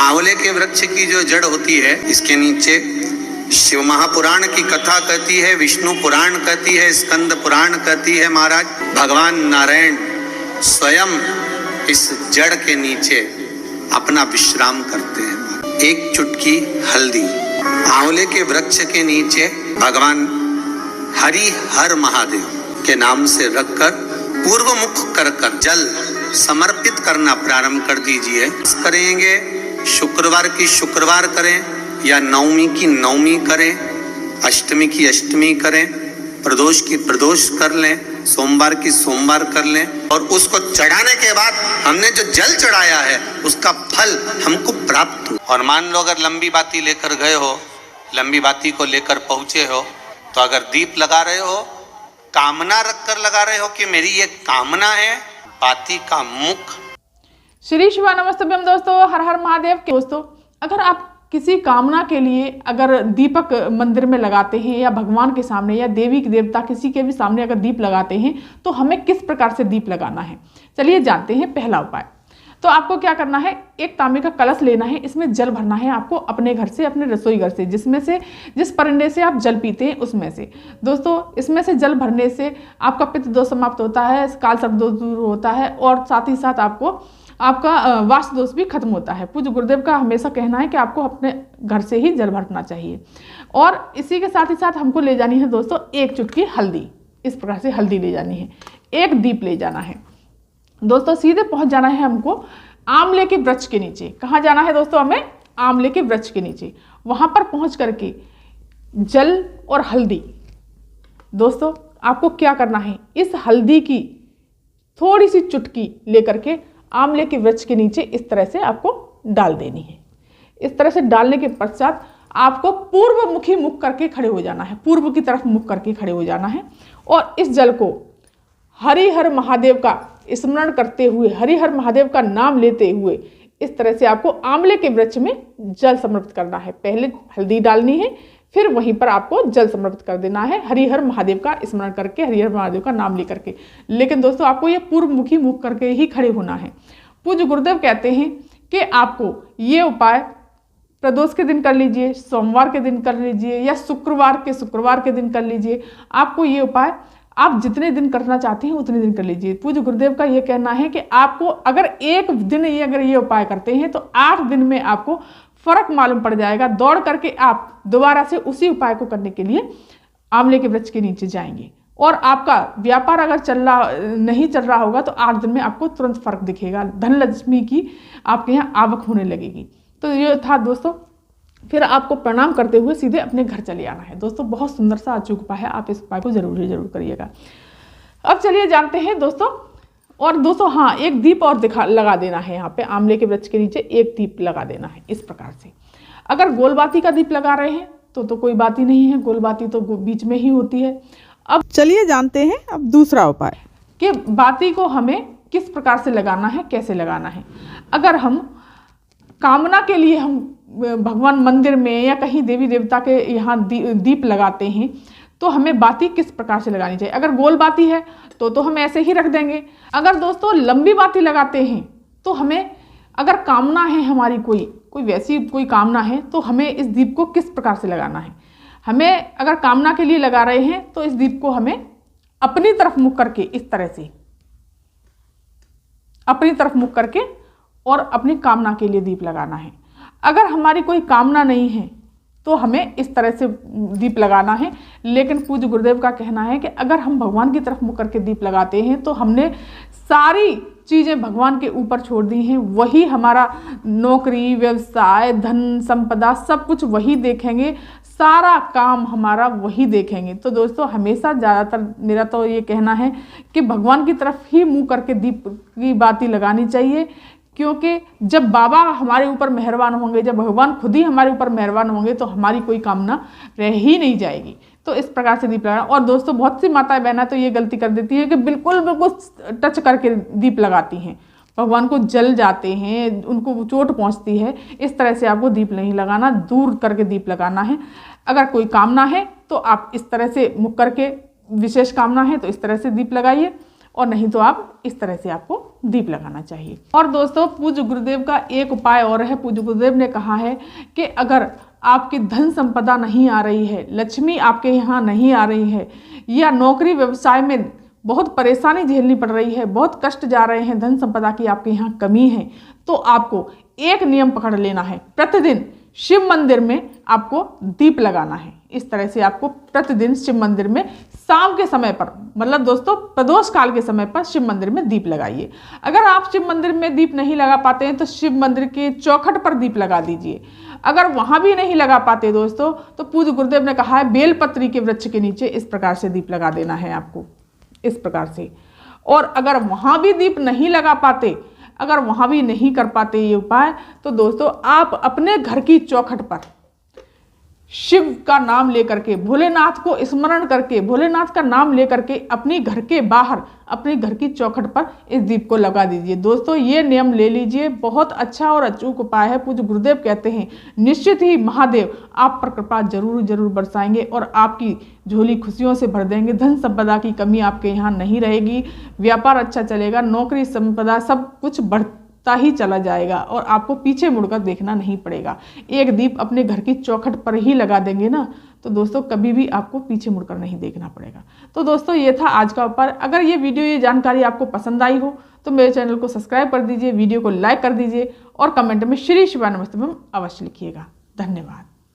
आंवले के वृक्ष की जो जड़ होती है, इसके नीचे शिव महापुराण की कथा कहती है, विष्णु पुराण कहती है, स्कंद पुराण कहती है। महाराज भगवान नारायण स्वयं इस जड़ के नीचे अपना विश्राम करते हैं। एक चुटकी हल्दी आंवले के वृक्ष के नीचे भगवान हरि हर महादेव के नाम से रखकर पूर्व मुख कर जल समर्पित करना प्रारंभ कर दीजिए। करेंगे शुक्रवार की शुक्रवार करें या नवमी की नवमी करें, अष्टमी की अष्टमी करें, प्रदोष की प्रदोष कर लें, सोमवार की सोमवार कर लें। और उसको चढ़ाने के बाद हमने जो जल चढ़ाया है उसका फल हमको प्राप्त हो। और मान लो अगर लंबी बाती लेकर गए हो, लंबी बाती को लेकर पहुंचे हो, तो अगर दीप लगा रहे हो, कामना रखकर लगा रहे हो कि मेरी ये कामना है, बाती का मुख। श्री शिवा नमस्तभ्यम दोस्तों, हर हर महादेव के दोस्तों, अगर आप किसी कामना के लिए अगर दीपक मंदिर में लगाते हैं या भगवान के सामने या देवी के देवता किसी के भी सामने अगर दीप लगाते हैं तो हमें किस प्रकार से दीप लगाना है, चलिए जानते हैं। पहला उपाय, तो आपको क्या करना है, एक तांबे का कलश लेना है, इसमें जल भरना है आपको अपने घर से, अपने रसोई घर से, जिस परंडे से आप जल पीते हैं उसमें से। दोस्तों इसमें से जल भरने से आपका पित्त दोष समाप्त होता है, काल सर्प दोष दूर होता है और साथ ही साथ आपका वास्तु दोष भी खत्म होता है। पूज्य गुरुदेव का हमेशा कहना है कि आपको अपने घर से ही जल भरना चाहिए। और इसी के साथ ही साथ हमको ले जानी है दोस्तों एक चुटकी हल्दी, इस प्रकार से हल्दी ले जानी है, एक दीप ले जाना है। दोस्तों सीधे पहुंच जाना है हमको आंवले के वृक्ष के नीचे। कहाँ जाना है दोस्तों, हमें आंवले के वृक्ष के नीचे। वहां पर पहुंच करके जल और हल्दी, दोस्तों आपको क्या करना है, इस हल्दी की थोड़ी सी चुटकी लेकर के आंवले के वृक्ष के नीचे इस तरह से आपको डाल देनी है। इस तरह से डालने के पश्चात आपको पूर्व मुखी मुख करके खड़े हो जाना है, पूर्व की तरफ मुख करके खड़े हो जाना है और इस जल को हरि हर महादेव का स्मरण करते हुए, हरि हर महादेव का नाम लेते हुए इस तरह से आपको आंवले के वृक्ष में जल समर्पित करना है। पहले हल्दी डालनी है, फिर वहीं पर आपको जल समर्पित कर देना है हरि हर महादेव का स्मरण करके, हरि हर महादेव का नाम ले करके। लेकिन दोस्तों आपको ये पूर्व मुखी मुख करके ही खड़े होना है। पूज्य गुरुदेव कहते हैं कि आपको ये उपाय प्रदोष के दिन कर लीजिए, सोमवार के दिन कर लीजिए या शुक्रवार के दिन कर लीजिए। आपको ये उपाय आप जितने दिन करना चाहते हैं उतने दिन कर लीजिए। पूज्य गुरुदेव का ये कहना है कि आपको अगर एक दिन अगर ये उपाय करते हैं तो 8 दिन में आपको फर्क मालूम पड़ जाएगा। दौड़ करके आप दोबारा से उसी उपाय को करने के लिए आंवले के वृक्ष के नीचे जाएंगे और आपका व्यापार अगर नहीं चल रहा होगा तो 8 दिन में आपको तुरंत फर्क दिखेगा, धन लक्ष्मी की आपके यहाँ आवक होने लगेगी। तो ये था दोस्तों, फिर आपको प्रणाम करते हुए सीधे अपने घर चले आना है। दोस्तों बहुत सुंदर सा अचूक उपाय है, आप इस उपाय को जरूर करिएगा। अब चलिए जानते हैं दोस्तों। और दोस्तों हाँ, एक दीप और लगा देना है यहाँ पे आंवले के वृक्ष के नीचे, एक दीप लगा देना है इस प्रकार से। अगर गोलबाती का दीप लगा रहे हैं तो कोई बात ही नहीं है, गोलबाती तो बीच में ही होती है। अब चलिए जानते हैं अब दूसरा उपाय कि बाती को हमें किस प्रकार से लगाना है, कैसे लगाना है। अगर हम कामना के लिए हम भगवान मंदिर में या कहीं देवी देवता के यहाँ दीप लगाते हैं तो हमें बाती किस प्रकार से लगानी चाहिए। अगर गोल बाती है तो हम ऐसे ही रख देंगे। अगर दोस्तों लंबी बाती लगाते हैं तो हमें, अगर कामना है हमारी कोई वैसी कोई कामना है तो हमें इस दीप को किस प्रकार से लगाना है। हमें अगर कामना के लिए लगा रहे हैं तो इस दीप को हमें अपनी तरफ मुख करके इस तरह से अपनी तरफ मुख करके और अपनी कामना के लिए दीप लगाना है। अगर हमारी कोई कामना नहीं है तो हमें इस तरह से दीप लगाना है। लेकिन पूज्य गुरुदेव का कहना है कि अगर हम भगवान की तरफ मुख करके दीप लगाते हैं तो हमने सारी चीज़ें भगवान के ऊपर छोड़ दी हैं। वही हमारा नौकरी, व्यवसाय, धन, संपदा सब कुछ वही देखेंगे, सारा काम हमारा वही देखेंगे। तो दोस्तों हमेशा ज़्यादातर मेरा तो ये कहना है कि भगवान की तरफ ही मुँह करके दीप की बाती लगानी चाहिए, क्योंकि जब बाबा हमारे ऊपर मेहरबान होंगे, जब भगवान खुद ही हमारे ऊपर मेहरबान होंगे तो हमारी कोई कामना रह ही नहीं जाएगी। तो इस प्रकार से दीप लगाना। और दोस्तों बहुत सी माताएं बहनें तो ये गलती कर देती है कि बिल्कुल टच करके दीप लगाती हैं, भगवान को जल जाते हैं, उनको चोट पहुंचती है। इस तरह से आपको दीप नहीं लगाना, दूर करके दीप लगाना है। अगर कोई कामना है तो आप इस तरह से मुख करके, विशेष कामना है तो इस तरह से दीप लगाइए। और नहीं तो आप इस तरह से आपको दीप लगाना चाहिए। और दोस्तों पूज्य गुरुदेव का एक उपाय और है। पूज्य गुरुदेव ने कहा है कि अगर आपकी धन संपदा नहीं आ रही है, लक्ष्मी आपके यहाँ नहीं आ रही है, या नौकरी व्यवसाय में बहुत परेशानी झेलनी पड़ रही है, बहुत कष्ट जा रहे हैं, धन संपदा की आपके यहाँ कमी है, तो आपको एक नियम पकड़ लेना है। प्रतिदिन शिव मंदिर में आपको दीप लगाना है। इस तरह से आपको प्रतिदिन शिव मंदिर में शाम के समय पर, मतलब दोस्तों प्रदोष काल के समय पर शिव मंदिर में दीप लगाइए। अगर आप शिव मंदिर में दीप नहीं लगा पाते हैं तो शिव मंदिर के चौखट पर दीप लगा दीजिए। अगर वहां भी नहीं लगा पाते दोस्तों तो पूज्य गुरुदेव ने कहा है बेलपत्री के वृक्ष के नीचे इस प्रकार से दीप लगा देना है आपको, इस प्रकार से। और अगर वहां भी दीप नहीं लगा पाते, अगर वहां भी नहीं कर पाते ये उपाय, तो दोस्तों आप अपने घर की चौखट पर शिव का नाम लेकर के, भोलेनाथ को स्मरण करके, भोलेनाथ का नाम लेकर के अपनी घर के बाहर, अपने घर की चौखट पर इस दीप को लगा दीजिए। दोस्तों ये नियम ले लीजिए, बहुत अच्छा और अचूक उपाय है। पूज्य गुरुदेव कहते हैं निश्चित ही महादेव आप पर कृपा जरूर जरूर बरसाएंगे और आपकी झोली खुशियों से भर देंगे। धन संपदा की कमी आपके यहाँ नहीं रहेगी, व्यापार अच्छा चलेगा, नौकरी संपदा सब कुछ बढ़ता ही चला जाएगा और आपको पीछे मुड़कर देखना नहीं पड़ेगा। एक दीप अपने घर की चौखट पर ही लगा देंगे ना, तो दोस्तों कभी भी आपको पीछे मुड़कर नहीं देखना पड़ेगा। तो दोस्तों ये था आज का उपाय। अगर ये वीडियो, ये जानकारी आपको पसंद आई हो तो मेरे चैनल को सब्सक्राइब कर दीजिए, वीडियो को लाइक कर दीजिए और कमेंट में श्री शिवाय नमस्तुभ्यम अवश्य लिखिएगा। धन्यवाद।